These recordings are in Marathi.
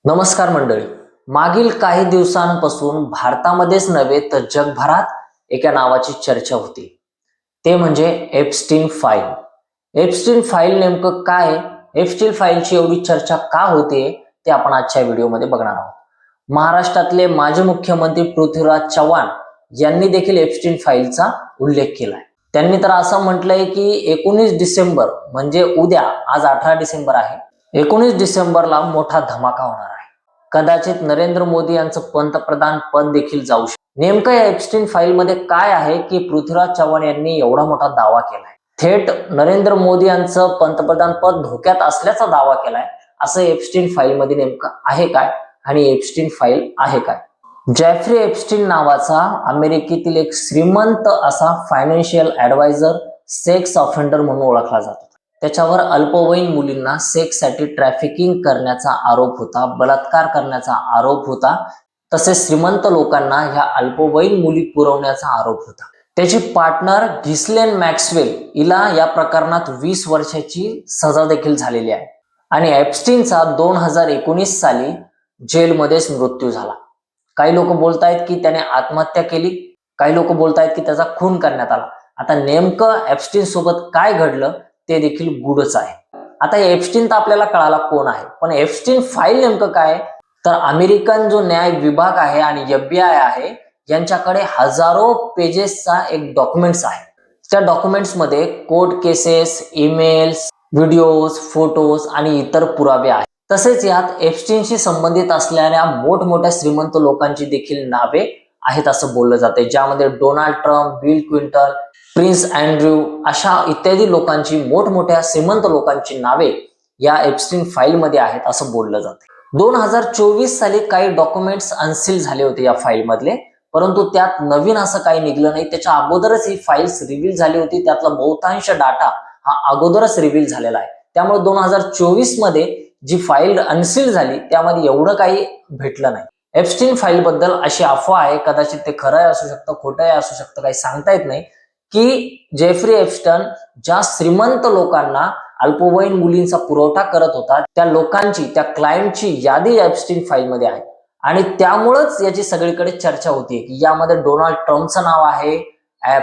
नमस्कार मंडळी. मागील काही दिवसांपासून भारतामध्येच नव्हे तर जगभरात एका नावाची चर्चा होती. ते म्हणजे एप्स्टीन फाईल. एप्स्टीन फाईल नेमकं काय? एप्स्टीन फाईलची एवढी चर्चा का होते ते आपण आजच्या व्हिडिओमध्ये बघणार आहोत. महाराष्ट्रातले माजी मुख्यमंत्री पृथ्वीराज चव्हाण यांनी देखील एप्स्टीन फाईलचा उल्लेख केलाय. त्यांनी तर असं म्हटलंय की 19 डिसेंबर म्हणजे उद्या, आज 18 डिसेंबर आहे, 19 डिसेंबरला मोठा धमाका होणार आहे. कदाचित नरेंद्र मोदी यांचं पंतप्रधान पद देखील जाऊ शकतं. नेमकं या एप्स्टीन फाईल मध्ये काय आहे की पृथ्वीराज चव्हाण यांनी एवढा मोठा दावा केलाय, थेट नरेंद्र मोदी यांचं पंतप्रधान पद धोक्यात असल्याचा दावा केलाय. असं एप्स्टीन फाईल मध्ये नेमकं आहे काय आणि एप्स्टीन फाईल आहे काय? जेफ्री एप्स्टीन नावाचा अमेरिकेतील एक श्रीमंत असा फायनान्शियल ऍडवायझर सेक्स ऑफेंडर म्हणून ओळखला जातो. त्याच्यावर अल्पवयीन मुलींना सेक्ससाठी ट्रॅफिकिंग करण्याचा आरोप होता, बलात्कार करण्याचा आरोप होता, तसेच श्रीमंत लोकांना ह्या अल्पवयीन मुली पुरवण्याचा आरोप होता. त्याची पार्टनर घिस्लेन मॅक्सवेल हिला या प्रकरणात 20 वर्षाची सजा देखील झालेली आहे आणि एप्स्टीनचा 2019 साली जेलमध्येच मृत्यू झाला. काही लोक बोलतायत की त्याने आत्महत्या केली, काही लोक बोलतायत की त्याचा खून करण्यात आला. आता नेमकं एप्स्टीन सोबत काय घडलं ते देखील गूढच आहे. आता एप्स्टीन तर आपल्याला कळाला कोण आहे, पण एप्स्टीन फाईल नेमकं काय? तर अमेरिकन जो न्याय विभाग आहे आणि FBI आहे यांच्याकडे हजारो पेजेसचा एक डॉक्युमेंट्स आहे. त्या डॉक्युमेंट्स मध्ये court cases, emails, videos, photos आणि इतर पुरावे आहेत. तसेच यात एप्स्टीनशी संबंधित असलेल्या मोठमोठ्या श्रीमंत लोकांची देखील नावे आहेत असं बोललं जाते, ज्यामध्ये Donald Trump, bill Clinton, prince Andrew अशा इत्यादी लोकांची, मोठमोठ्या श्रीमंत लोकांची नावे या एप्स्टीन फाईल मध्ये आहेत असं बोललं जाते. 2024 साली काही डॉक्युमेंट्स अनसील झाले होते या फाईल मधले, परंतु त्यात नवीन असं काही निघलं नाही. त्याच्या अगोदरच ही फाईल्स रिव्हील झाली होती, त्यातला बहुतांश डाटा हा अगोदरच रिव्हील झालेला आहे. त्यामुळे 2024 मध्ये जी फाईल अनसील झाली त्यामध्ये एवढं काही भेटलं नाही. एप्स्टीन फाईल बद्दल अशी अफवा आहे, कदाचित ते खरं असू शकतं, खोटं असू शकतं, काही सांगता येत नाही, की जेफ्री एप्स्टन ज्या श्रीमंत लोकांना अल्पवयीन मुलींचा पुरवठा करत होता त्या लोकांची, त्या क्लायंटची यादी एप्स्टीन फाईल मध्ये आहे आणि त्यामुळेच याची सगळीकडे चर्चा होती की यामध्ये डोनाल्ड ट्रम्पचं नाव आहे,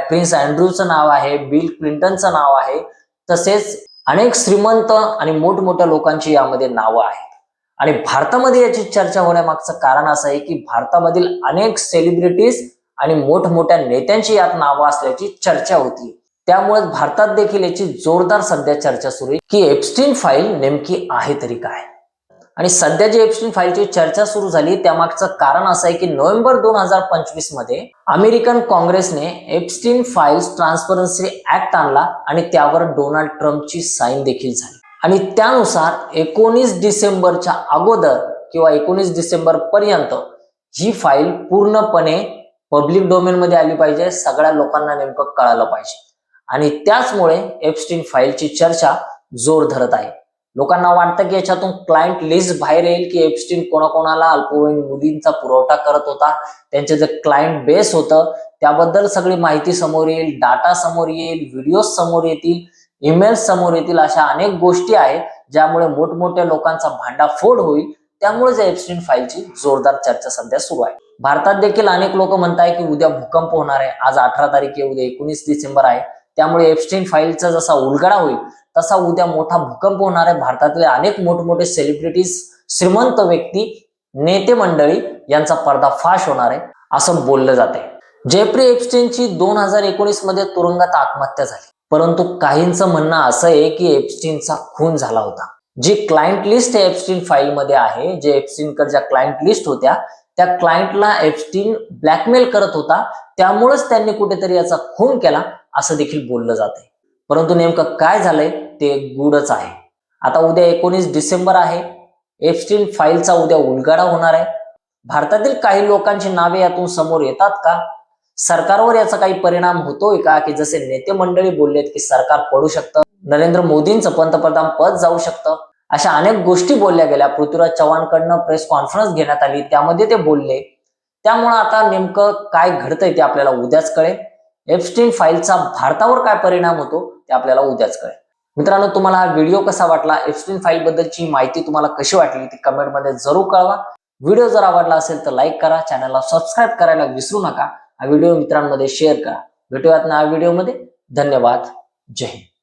प्रिन्स अँड्रूचं नाव आहे, बिल क्लिंटनचं नाव आहे, तसेच अनेक श्रीमंत आणि मोठमोठ्या लोकांची यामध्ये नावं आहेत. आणि भारतामध्ये याची चर्चा होण्यामागचं कारण असं आहे की भारतामधील अनेक सेलिब्रिटीज आणि मोठमोठ्या नेत्यांची यात नावं असल्याची चर्चा होती. त्यामुळे भारतात देखील याची जोरदार सध्या चर्चा सुरू आहे की एप्स्टीन फाईल नेमकी आहे तरी काय. आणि सध्या जी एप्स्टीन फाईलची चर्चा सुरू झाली त्यामागचं कारण असं आहे की नोव्हेंबर 2025 मध्ये अमेरिकन काँग्रेसने एप्स्टीन फाईल्स ट्रान्सपरन्सी ऍक्ट आणला आणि त्यावर डोनाल्ड ट्रम्पची साईन देखील झाली. आणि त्यानुसार 19 डिसेंबरच्या अगोदर किंवा 19 डिसेंबर पर्यंत ही फाईल पूर्णपणे पब्लिक डोमेन मध्ये आली पाहिजे, सगळ्या लोकांना नेमकं कळालं पाहिजे. आणि त्याचमुळे एप्स्टीन फाईलची चर्चा जोर धरत आहे. लोकांना वाटतं की याच्यातून क्लायंट लिस्ट बाहेर येईल की एप्स्टीन कोणाकोणाला अल्पवयीन मुलींचा पुरवठा करत होता, त्यांचे जे क्लायंट बेस होतं त्याबद्दल सगळी माहिती समोर येईल, डाटा समोर येईल, व्हिडिओ समोर येतील, ईमेल्स समोर येतील. अशा अनेक गोष्टी आहेत ज्यामुळे मोठमोठ्या लोकांचा भांडाफोड होईल. त्यामुळे एप्स्टीन फाईलची जोरदार चर्चा सध्या सुरू आहे. भारतात देखील अनेक लोक म्हणताय की उद्या भूकंप होणार आहे. आज 18 तारीख आहे, उद्या 19 डिसेंबर आहे. त्यामुळे एप्स्टीन फाईलचा जसा उलगडा होईल तसा उद्या मोठा भूकंप होणार आहे. भारतातले अनेक मोठमोठे सेलिब्रिटीज, श्रीमंत व्यक्ती, नेते मंडळी यांचा पर्दाफाश होणार आहे असं बोललं जाते. जेफ्री एप्स्टीनची 2019 मध्ये तुरुंगात आत्महत्या झाली, परंतु काहींचं म्हणणं असं आहे की एप्स्टीनचा खून झाला होता. जी क्लायंट लिस्ट एप्स्टीन फाईल मध्ये आहे, जे एप्स्टीनकडे ज्या क्लायंट लिस्ट होत्या त्या क्लायंटला एप्स्टीन ब्लॅकमेल करत होता, त्यामुळेच त्यांनी कुठेतरी याचा खून केला असं देखील बोललं जाते. परंतु नेमकं काय झालंय ते गूढच आहे. आता उद्या 19 डिसेंबर आहे, एप्स्टीन फाईलचा उद्या उलगडा होणार आहे. भारतातील काही लोकांची नावे यातून समोर येतात का? सरकारवर याचा काही परिणाम होतोय का? की जसे नेते मंडळी बोललेत की सरकार पडू शकतं, नरेंद्र मोदींचं पंतप्रधान पद जाऊ शकतं, अशा अनेक गोष्टी बोलल्या गेल्या. पृथ्वीराज चव्हाणकडनं प्रेस कॉन्फरन्स घेण्यात आली, त्यामध्ये ते बोलले. त्यामुळे आता नेमकं काय घडतंय ते आपल्याला उद्याच कळेल. एप्स्टीन फाईलचा भारतावर काय परिणाम होतो ते आपल्याला उद्याच कळेल. मित्रांनो, तुम्हाला हा व्हिडिओ कसा वाटला, एप्स्टीन फाईल बद्दलची माहिती तुम्हाला कशी वाटली ती कमेंटमध्ये जरूर कळवा. व्हिडिओ जर आवडला असेल तर लाईक करा, चॅनलला सबस्क्राईब करायला विसरू नका. हा व्हिडिओ मित्रांमध्ये शेअर करा. भेटूयात ना व्हिडिओमध्ये. धन्यवाद. जय हिंद.